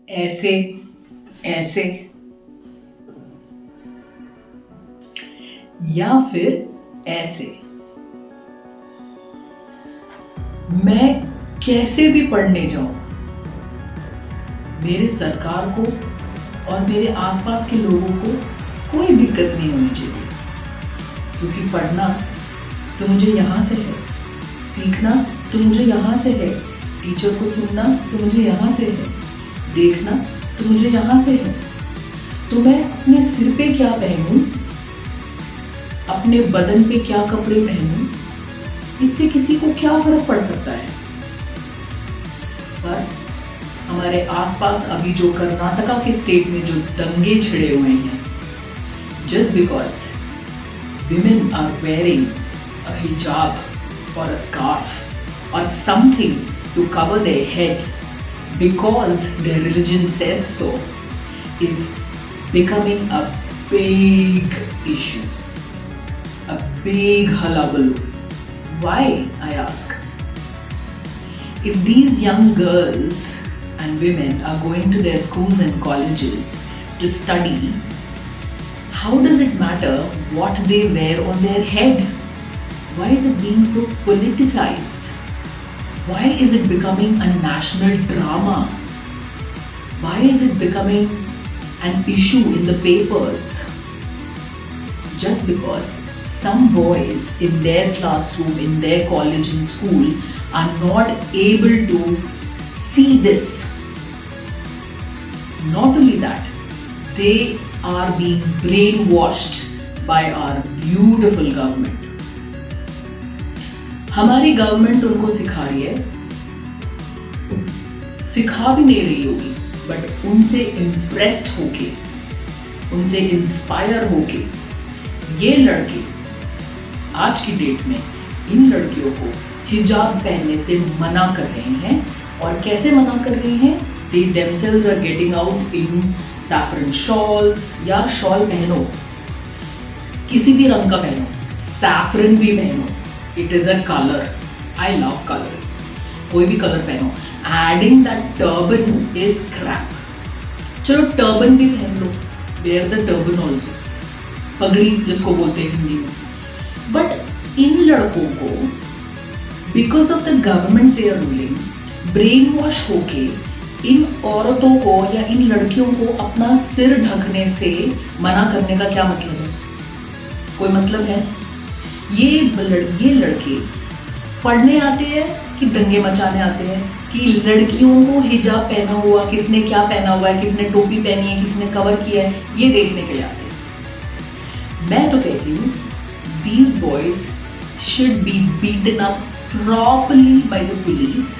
ऐसे, ऐसे, या फिर ऐसे। मैं कैसे भी पढ़ने जाऊं, मेरे सरकार को और मेरे आसपास के लोगों को कोई दिक्कत नहीं होनी चाहिए, क्योंकि पढ़ना तो मुझे यहाँ से है, सीखना तो मुझे यहाँ से है, टीचर को सुनना तो मुझे यहाँ से है, देखना तो मुझे यहाँ से है। तो मैं अपने सिर पे क्या पहनूं, अपने बदन पे क्या कपड़े पहनूं, इससे किसी को क्या फर्क पड़ सकता है। पर हमारे आसपास अभी जो कर्नाटका के स्टेट में जो दंगे छिड़े हुए हैं, just because women are wearing a hijab or a scarf or something to cover their head because their religion says so, is becoming a big issue, a big hullabaloo. Why, I ask? If these young girls and women are going to their schools and colleges to study, how does it matter what they wear on their head? Why is it being so politicized? Why is it becoming a national drama? Why is it becoming an issue in the papers? Just because some boys in their classroom, in their college and school are not able to see this. Not only that, they are being brainwashed by our beautiful government. हमारी government उनको सिखा रही है, सिखा भी नहीं रही होगी, बट उनसे इम्प्रेस्ड होके, उनसे इंस्पायर होके ये लड़के आज की डेट में इन लड़कियों को हिजाब पहनने से मना कर रहे हैं। और कैसे मना कर रहे हैं? They themselves are getting out in saffron shawls, या शॉल पहनो, किसी भी रंग का पहनो, सैफरन भी पहनो, it is a colour, I love colours, कोई भी कलर पहनो। Adding that turban is crap. चलो टर्बन भी पहन लो, वेयर द टर्बन ऑल्सो, पगड़ी जिसको बोलते हैं हिंदी में। बट इन लड़कों को because of the government they are ruling, brain wash होके इन औरतों को या इन लड़कियों को अपना सिर ढकने से मना करने का क्या मतलब है? कोई मतलब है? ये लड़के पढ़ने आते हैं कि दंगे मचाने आते हैं, कि लड़कियों को हिजाब पहना हुआ, किसने क्या पहना हुआ है, किसने टोपी पहनी है, किसने कवर किया है, ये देखने के लिए आते हैं। मैं तो कहती हूँ these boys should be beaten up properly by the police,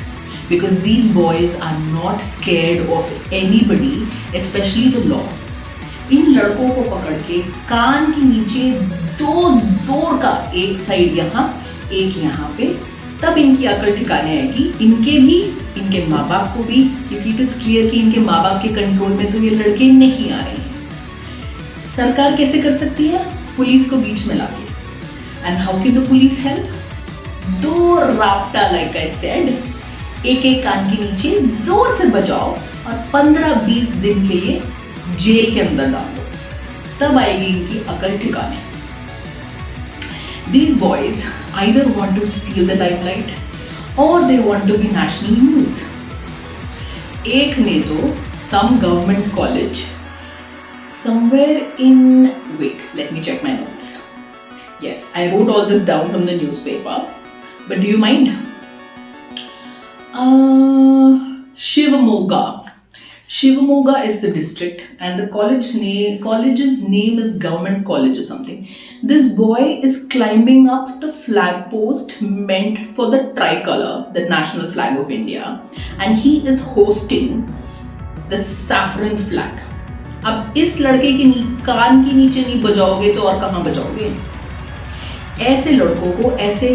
because these boys are not scared of anybody, especially the law. इन लड़कों को पकड़ के कान के नीचे दो जोर का, एक साइड यहाँ एक यहाँ पे, तब इनकी अकल ठिकाने आएगी, इनके भी, इनके माँ बाप को भी, क्योंकि इट इज क्लियर कि इनके माँ बाप के कंट्रोल में तो ये लड़के नहीं आ रहे हैं। सरकार कैसे कर सकती है? पुलिस को बीच में लाके। And how can the police help? दो राप्टा, लाइक आई सेड, एक एक कान के नीचे जोर से बजाओ और 15-20 दिन के लिए जेल के अंदर डाल दो, तब आएगी इनकी अकल ठिकाने। These boys either want to steal the limelight or they want to be national news. एक ने तो some government college somewhere in, wait, let me check my notes. Yes, I wrote all this down from the newspaper, but do you mind? Shivamogga. Shivamogga is the district, and the college's name is Government College or something. This boy is climbing up the flag post meant for the tricolor, the national flag of India, and he is hosting the saffron flag. अब इस लड़के के कान के नीचे नहीं बजाओगे तो और कहाँ बजाओगे? ऐसे लड़कों को, ऐसे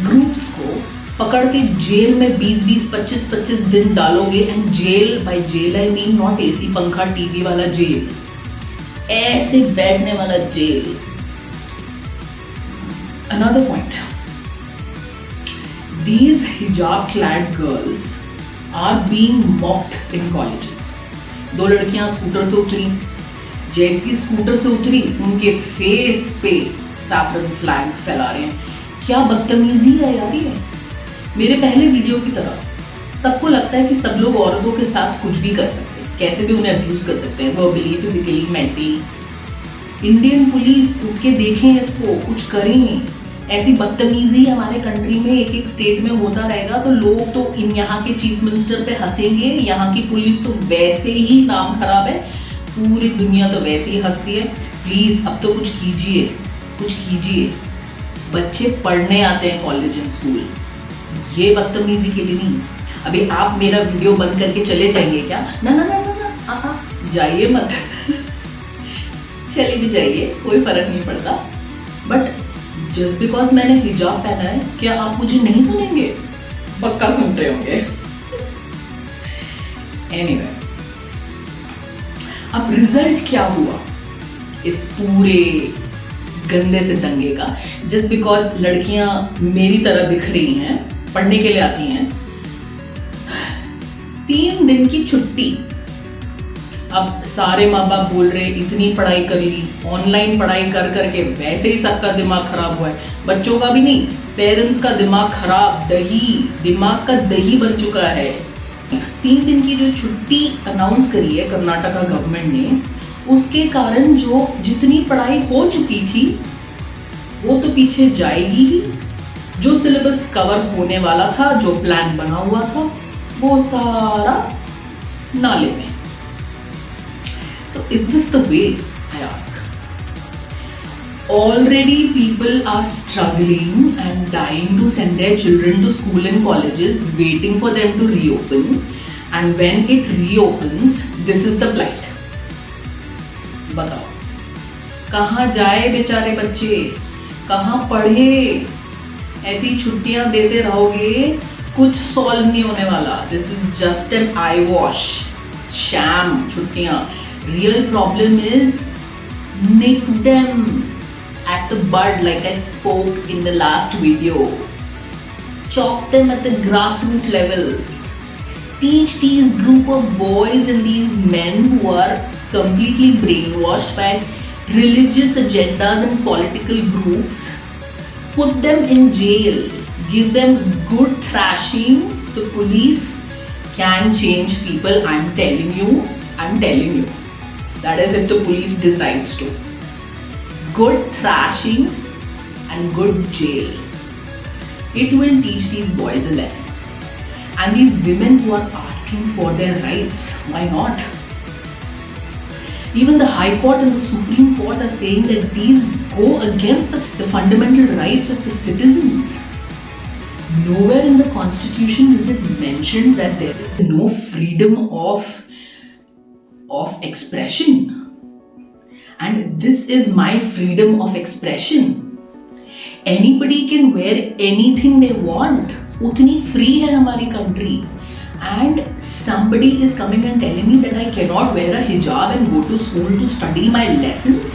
ग्रुप्स को पकड़ के जेल में 20-20, 25-25 दिन डालोगे। And jail, by jail I mean not AC पंखा टीवी वाला जेल, ऐसे बैठने वाला jail. Another point, these hijab clad girls are being mocked in colleges. 2 लड़कियां स्कूटर से उतरी, जैसी स्कूटर से उतरी उनके फेस पे सैफरन फ्लैग फैला रहे हैं। क्या बदतमीजी है यार ये। मेरे पहले वीडियो की तरह सबको लगता है कि सब लोग औरतों के साथ कुछ भी कर सकते हैं, कैसे भी उन्हें अब्यूज कर सकते हैं, verbally, physically, mentally. Indian police उठ के देखें इसको, कुछ करें। ऐसी बदतमीजी हमारे कंट्री में एक एक स्टेट में होता रहेगा तो लोग तो यहाँ के चीफ मिनिस्टर पे हंसेंगे, यहाँ की पुलिस तो वैसे ही नाम खराब है, पूरी दुनिया तो वैसे ही हंसती है। प्लीज अब तो कुछ कीजिए, कुछ कीजिए। बच्चे पढ़ने आते हैं कॉलेज एंड स्कूल, ये बदतमीजी के लिए नहीं। अभी आप मेरा वीडियो बंद करके चले जाइए क्या? ना ना ना ना ना, जाइए मत चले भी जाइए, कोई फर्क नहीं पड़ता। बट जस्ट बिकॉज मैंने हिजाब पहना है, क्या आप मुझे नहीं सुनेंगे? पक्का सुनते होंगे। एनीवे, अब रिजल्ट क्या हुआ इस पूरे गंदे से दंगे का? जस्ट बिकॉज लड़कियां मेरी तरह दिख रही हैं, पढ़ने के लिए आती हैं, 3 दिन की छुट्टी। अब सारे माँ बाप बोल रहे इतनी पढ़ाई कर ली, ऑनलाइन पढ़ाई कर करके वैसे ही सबका दिमाग खराब हुआ है। बच्चों का भी नहीं, पेरेंट्स का दिमाग खराब, दिमाग का दही बन चुका है। 3 दिन की जो छुट्टी अनाउंस करी है कर्नाटका गवर्नमेंट ने, उसके कारण जो जितनी पढ़ाई हो चुकी थी वो तो पीछे जाएगी ही। जो सिलेबस कवर होने वाला था, जो प्लान बना हुआ था, वो सारा नाले में। So is this the way, I ask? Already people are struggling and dying to send their children to school and colleges, waiting for them to reopen. And when it reopens, this is the plight. बताओ, कहाँ जाए बेचारे बच्चे, कहाँ पढ़े? ऐसी छुट्टियां देते रहोगे, कुछ सॉल्व नहीं होने वाला। This is just an eyewash, sham छुट्टियां। Real problem is nick them at the bud, like I spoke in the last video. Chop them at the grassroots levels. Teach these group of boys and these men who are completely brainwashed by religious agendas and political groups. Put them in jail. Give them good thrashings. The police can change people. I'm telling you. That is if the police decides to. Good thrashings and good jail. It will teach these boys a lesson. And these women who are asking for their rights, why not? Even the High Court and the Supreme Court are saying that these go against the fundamental rights of the citizens. Nowhere in the Constitution is it mentioned that there is no freedom of expression. And this is my freedom of expression. Anybody can wear anything they want. उतनी free है हमारी country. And somebody is coming and telling me that I cannot wear a hijab and go to school to study my lessons.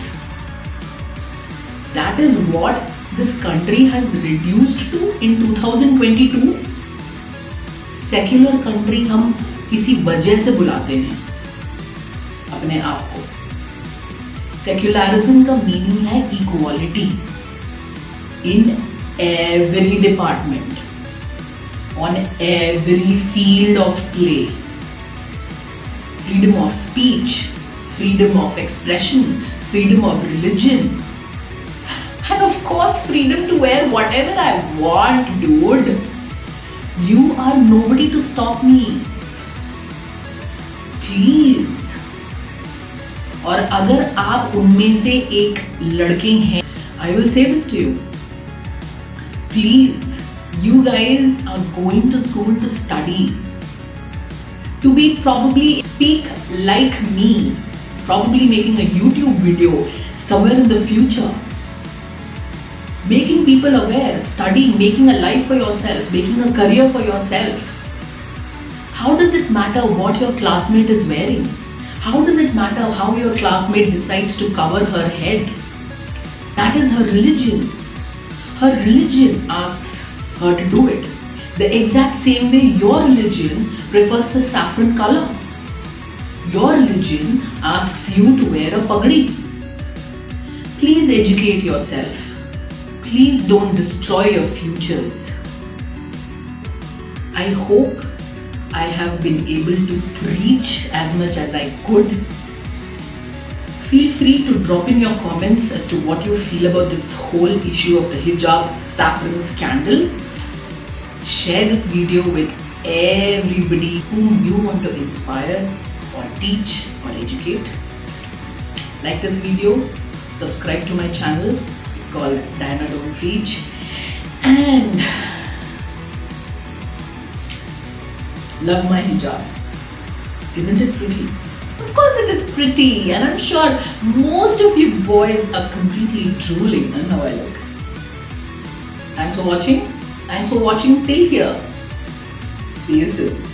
That is what this country has reduced to in 2022. Secular country हम किसी वजह से बुलाते हैं अपने आप को। Secularism का मीनिंग है equality in every department, on every field of play, freedom of speech, freedom of expression, freedom of religion, and of course freedom to wear whatever I want, dude. You are nobody to stop me. Please. और अगर आप उनमें से एक लड़के हैं, I will say this to you. Please, you guys are going to school to study, to be probably speak like me, probably making a YouTube video somewhere in the future, making people aware, studying, making a life for yourself, making a career for yourself. How does it matter what your classmate is wearing? How does it matter how your classmate decides to cover her head? That is her religion. Her religion asks her to do it. The exact same way your religion prefers the saffron color. Your religion asks you to wear a pagdi. Please educate yourself. Please don't destroy your futures. I hope I have been able to preach as much as I could. Feel free to drop in your comments as to what you feel about this whole issue of the hijab saffron scandal. Share this video with everybody whom you want to inspire or teach or educate. Like this video, subscribe to my channel. It's called Diana Don't Preach. And love my hijab. Isn't it pretty? Of course it is pretty, and I'm sure most of you boys are completely drooling on how I look. Thanks for watching. Thanks for watching till here. See you soon.